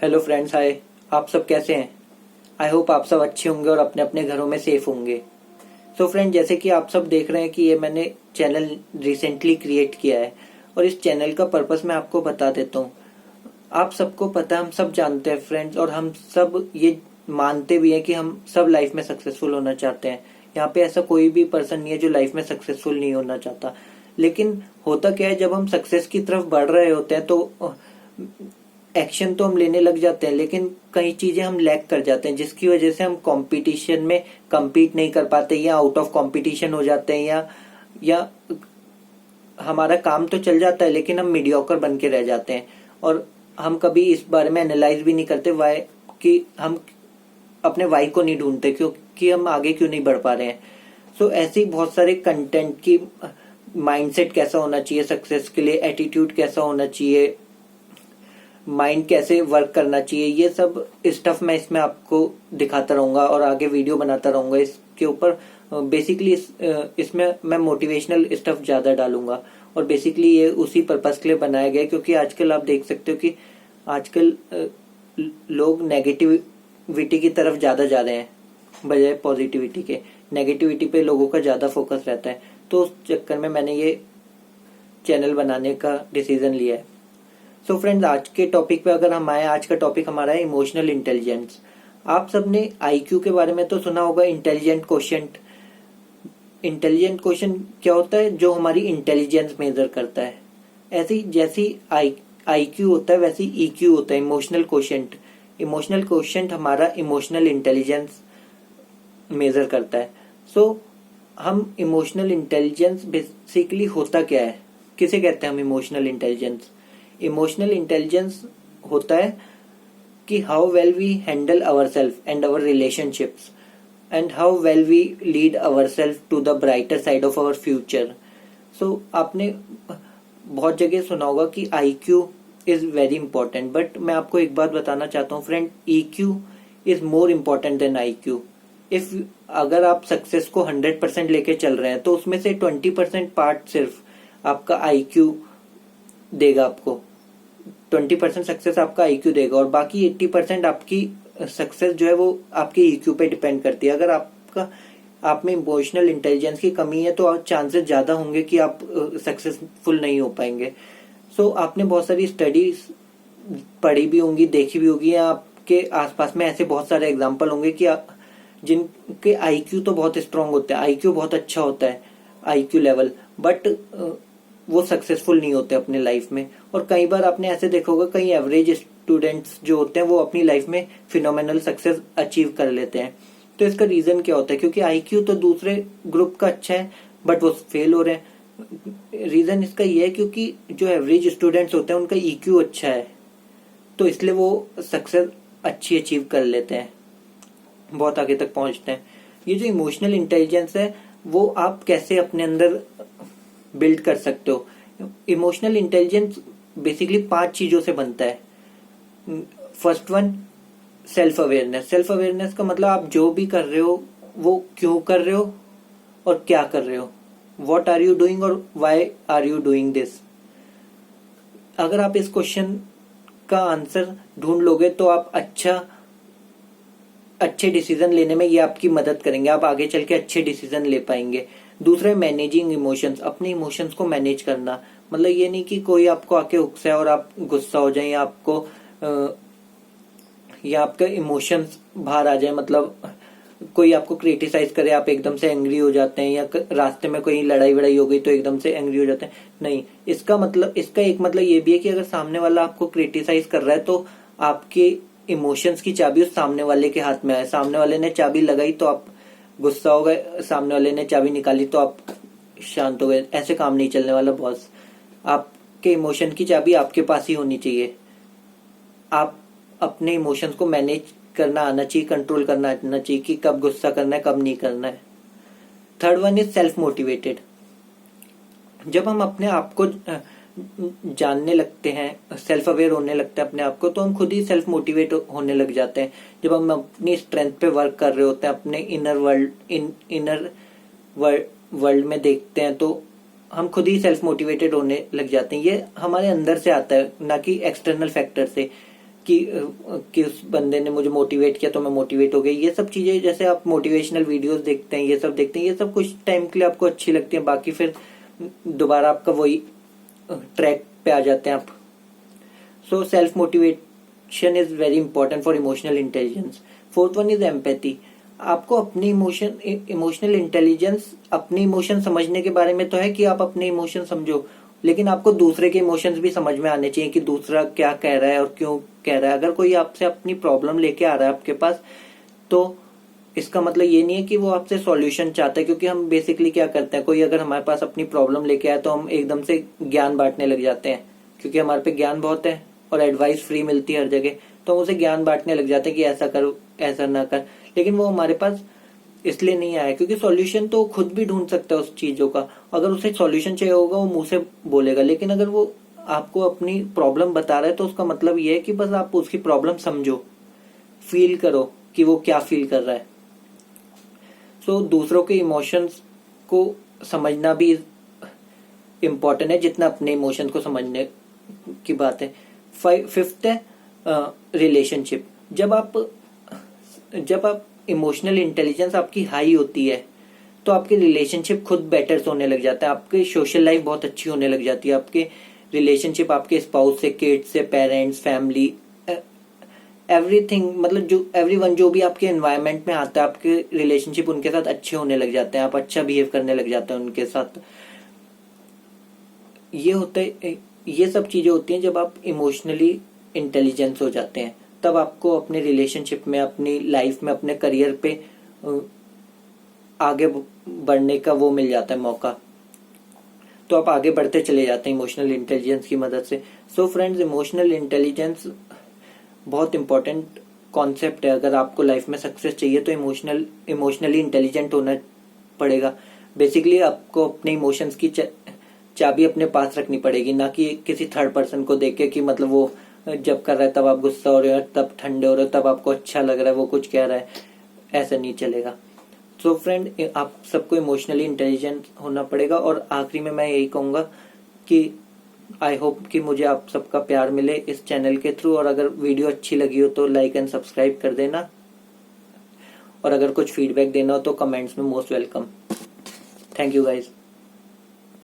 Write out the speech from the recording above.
Hello friends, हाय। आप सब कैसे हैं? आई होप आप सब अच्छे होंगे और अपने अपने घरों में सेफ होंगे। सो फ्रेंड, जैसे कि आप सब देख रहे हैं कि ये मैंने चैनल रिसेंटली क्रिएट किया है और इस चैनल का पर्पस मैं आपको बता देता हूँ। आप सबको पता है, हम सब जानते हैं फ्रेंड्स, और हम सब ये मानते भी हैं कि हम सब लाइफ में सक्सेसफुल होना चाहते हैं। यहाँ पे ऐसा कोई भी पर्सन नहीं है जो लाइफ में सक्सेसफुल नहीं होना चाहता। लेकिन होता क्या है, जब हम सक्सेस की तरफ बढ़ रहे होते हैं तो एक्शन तो हम लेने लग जाते हैं, लेकिन कई चीजें हम लैक कर जाते हैं, जिसकी वजह से हम कंपटीशन में compete नहीं कर पाते या आउट ऑफ कंपटीशन हो जाते हैं, या हमारा काम तो चल जाता है लेकिन हम मीडियोकर बन के रह जाते हैं। और हम कभी इस बारे में एनालाइज भी नहीं करते वाई, कि हम अपने वाई को नहीं ढूंढते क्योंकि हम आगे क्यों नहीं बढ़ पा रहे हैं। सो ऐसे ही बहुत सारे कंटेंट की माइंडसेट कैसा होना चाहिए सक्सेस के लिए, एटीट्यूड कैसा होना चाहिए, माइंड कैसे वर्क करना चाहिए, ये सब स्टफ मैं इसमें आपको दिखाता रहूंगा और आगे वीडियो बनाता रहूंगा इसके ऊपर। बेसिकली इसमें मैं मोटिवेशनल स्टफ ज्यादा डालूंगा और बेसिकली ये उसी पर्पस के लिए बनाया गया है, क्योंकि आजकल आप देख सकते हो कि आजकल लोग नेगेटिविटी की तरफ ज्यादा जा रहे हैं बजाय पॉजिटिविटी के। नेगेटिविटी पे लोगों का ज्यादा फोकस रहता है, तो उस चक्कर में मैंने ये चैनल बनाने का डिसीजन लिया है। सो फ्रेंड्स, आज के टॉपिक पे अगर हम आए, आज का टॉपिक हमारा है इमोशनल इंटेलिजेंस। आप सबने आईक्यू के बारे में तो सुना होगा, इंटेलिजेंट क्वोशिएंट। इंटेलिजेंट क्वोशिएंट क्या होता है? जो हमारी इंटेलिजेंस मेजर करता है। ऐसी जैसी आईक्यू होता है वैसी ईक्यू होता है, इमोशनल क्वोशिएंट। इमोशनल क्वोशिएंट हमारा इमोशनल इंटेलिजेंस मेजर करता है। सो हम इमोशनल इंटेलिजेंस बेसिकली होता क्या है, किसे कहते हैं हम इमोशनल इंटेलिजेंस? इमोशनल इंटेलिजेंस होता है कि how well we handle our self and our relationships and how well we lead our self to the brighter side of our future. So आपने बहुत जगह सुना होगा कि I Q is very important, but मैं आपको एक बात बताना चाहता हूँ friend, E Q is more important than I Q. If अगर आप सक्सेस को 100% लेके चल रहे हैं तो उसमें से 20% पार्ट सिर्फ आपका आई क्यू देगा। आपको 20% सक्सेस आपका आईक्यू देगा और बाकी 80% आपकी सक्सेस जो है वो आपके ईक्यू पे डिपेंड करती है। अगर आप में इमोशनल इंटेलिजेंस की कमी है तो चांसेस ज्यादा होंगे कि आप सक्सेसफुल नहीं हो पाएंगे। सो आपने बहुत सारी स्टडीज पढ़ी भी होंगी, देखी भी होगी, या आपके आसपास में ऐसे बहुत सारे एग्जाम्पल होंगे कि जिनके आईक्यू तो बहुत स्ट्रांग होते हैं, आईक्यू बहुत अच्छा होता है, आईक्यू लेवल, बट वो सक्सेसफुल नहीं होते अपने लाइफ में। और कई बार आपने ऐसे देखा होगा, कई एवरेज स्टूडेंट्स जो होते हैं वो अपनी लाइफ में फिनोमिनल सक्सेस अचीव कर लेते हैं। तो इसका रीजन क्या होता है? क्योंकि आईक्यू तो दूसरे ग्रुप का अच्छा है बट वो फेल हो रहे हैं। रीजन इसका ये है क्योंकि जो एवरेज स्टूडेंट्स होते हैं उनका ईक्यू अच्छा है, तो इसलिए वो सक्सेस अच्छी अचीव कर लेते हैं, बहुत आगे तक पहुंचते हैं। ये जो इमोशनल इंटेलिजेंस है वो आप कैसे अपने अंदर बिल्ड कर सकते हो? इमोशनल इंटेलिजेंस बेसिकली 5 चीजों से बनता है। First one, self awareness. Self awareness का मतलब आप जो भी कर रहे हो वो क्यों कर रहे हो और क्या कर रहे हो, व्हाट आर यू डूइंग और why are you doing this. अगर आप इस क्वेश्चन का आंसर ढूंढ लोगे तो आप अच्छे डिसीजन लेने में ये आपकी मदद करेंगे, आप आगे चल के अच्छे डिसीजन ले पाएंगे। दूसरा, मैनेजिंग इमोशंस। अपने इमोशंस को मैनेज करना, मतलब ये नहीं कि कोई आपको आके उकसाए और आप गुस्सा हो जाए, या आपका इमोशंस बाहर आ जाए। मतलब कोई आपको क्रिटिसाइज करे, आप एकदम से एंग्री हो जाते हैं, या रास्ते में कोई लड़ाई वड़ाई हो गई तो एकदम से एंग्री हो जाते हैं। नहीं, इसका एक मतलब ये भी है कि अगर सामने वाला आपको क्रिटिसाइज कर रहा है तो आपके इमोशंस की चाबी उस सामने वाले के हाथ में है। सामने वाले ने चाबी लगाई तो आप गुस्सा हो गए, सामने वाले ने चाबी निकाली तो आप शांत हो गए। ऐसे काम नहीं चलने वाला बॉस। आपके इमोशन की चाबी आपके पास ही होनी चाहिए। आप अपने इमोशंस को मैनेज करना आना चाहिए, कंट्रोल करना आना चाहिए कि कब गुस्सा करना है, कब नहीं करना है। Third one is self motivated. जब हम अपने आप को जानने लगते हैं, सेल्फ अवेयर होने लगते हैं अपने आप को, तो हम खुद ही सेल्फ मोटिवेट होने लग जाते हैं। जब हम अपनी स्ट्रेंथ पे वर्क कर रहे होते हैं, अपने इनर वर्ल्ड में देखते हैं, तो हम खुद ही सेल्फ मोटिवेटेड होने लग जाते हैं। ये हमारे अंदर से आता है, ना कि एक्सटर्नल फैक्टर से। कि उस बंदे ने मुझे मोटिवेट किया तो मैं मोटिवेट हो गई। ये सब चीजें, जैसे आप मोटिवेशनल वीडियोस देखते हैं, ये सब देखते हैं, ये सब कुछ टाइम के लिए आपको अच्छी लगती है, बाकी फिर दोबारा आपका वही ट्रैक पे आ जाते हैं आप। So self motivation is very important for emotional intelligence. Fourth one is empathy. आपको अपनी इमोशनल इंटेलिजेंस अपने इमोशन समझने के बारे में तो है कि आप अपने इमोशन समझो, लेकिन आपको दूसरे के इमोशंस भी समझ में आने चाहिए कि दूसरा क्या कह रहा है और क्यों कह रहा है। अगर कोई आपसे अपनी प्रॉब्लम लेके आ रहा है आपके पास, तो इसका मतलब ये नहीं है कि वो आपसे सॉल्यूशन चाहता है, क्योंकि हम बेसिकली क्या करते हैं, कोई अगर हमारे पास अपनी प्रॉब्लम लेके आए तो हम एकदम से ज्ञान बांटने लग जाते हैं, क्योंकि हमारे पे ज्ञान बहुत है और एडवाइस फ्री मिलती है हर जगह, तो हम उसे ज्ञान बांटने लग जाते हैं कि ऐसा करो ऐसा ना कर। लेकिन वो हमारे पास इसलिए नहीं आया क्योंकि सॉल्यूशन तो खुद भी ढूंढ सकता है उस चीजों का। अगर उसे सॉल्यूशन चाहिए होगा वो मुंह से बोलेगा, लेकिन अगर वो आपको अपनी प्रॉब्लम बता रहा है तो उसका मतलब ये है कि बस आप उसकी प्रॉब्लम समझो, फील करो कि वो क्या फील कर रहा है। सो दूसरों के इमोशंस को समझना भी इम्पोर्टेंट है जितना अपने इमोशन को समझने की बात है। फिफ्थ है रिलेशनशिप। जब आप इमोशनल इंटेलिजेंस आपकी हाई होती है तो आपके रिलेशनशिप खुद बेटर होने लग जाता है, आपकी सोशल लाइफ बहुत अच्छी होने लग जाती है, आपके रिलेशनशिप आपके स्पाउस से, किड्स से, पेरेंट्स, फैमिली, एवरीथिंग, मतलब जो एवरीवन जो भी आपके एनवायरनमेंट में आता है, आपके रिलेशनशिप उनके साथ अच्छे होने लग जाते हैं, आप अच्छा बिहेव करने लग जाते हैं उनके साथ। ये सब चीजें होती हैं जब आप इमोशनली इंटेलिजेंस हो जाते हैं, तब आपको अपने रिलेशनशिप में, अपनी लाइफ में, अपने करियर पे आगे बढ़ने का वो मिल जाता है मौका, तो आप आगे बढ़ते चले जाते हैं इमोशनल इंटेलिजेंस की मदद से। सो फ्रेंड्स, इमोशनल इंटेलिजेंस बहुत इंपॉर्टेंट कॉन्सेप्ट है। अगर आपको लाइफ में सक्सेस चाहिए तो इमोशनली इंटेलिजेंट होना पड़ेगा। बेसिकली आपको अपने इमोशंस की चाबी अपने पास रखनी पड़ेगी, ना कि किसी थर्ड पर्सन को देख के कि मतलब वो जब कर रहा है तब आप गुस्सा हो रहे हो, तब ठंडे हो रहे हो, तब आपको अच्छा लग रहा है वो कुछ कह रहा है, ऐसा नहीं चलेगा। सो फ्रेंड, आप सबको इमोशनली इंटेलिजेंट होना पड़ेगा। और आखिरी में मैं यही कहूंगा कि आई होप कि मुझे आप सबका प्यार मिले इस चैनल के थ्रू, और अगर वीडियो अच्छी लगी हो तो लाइक एंड सब्सक्राइब कर देना, और अगर कुछ फीडबैक देना हो तो कमेंट्स में most welcome. Thank you guys.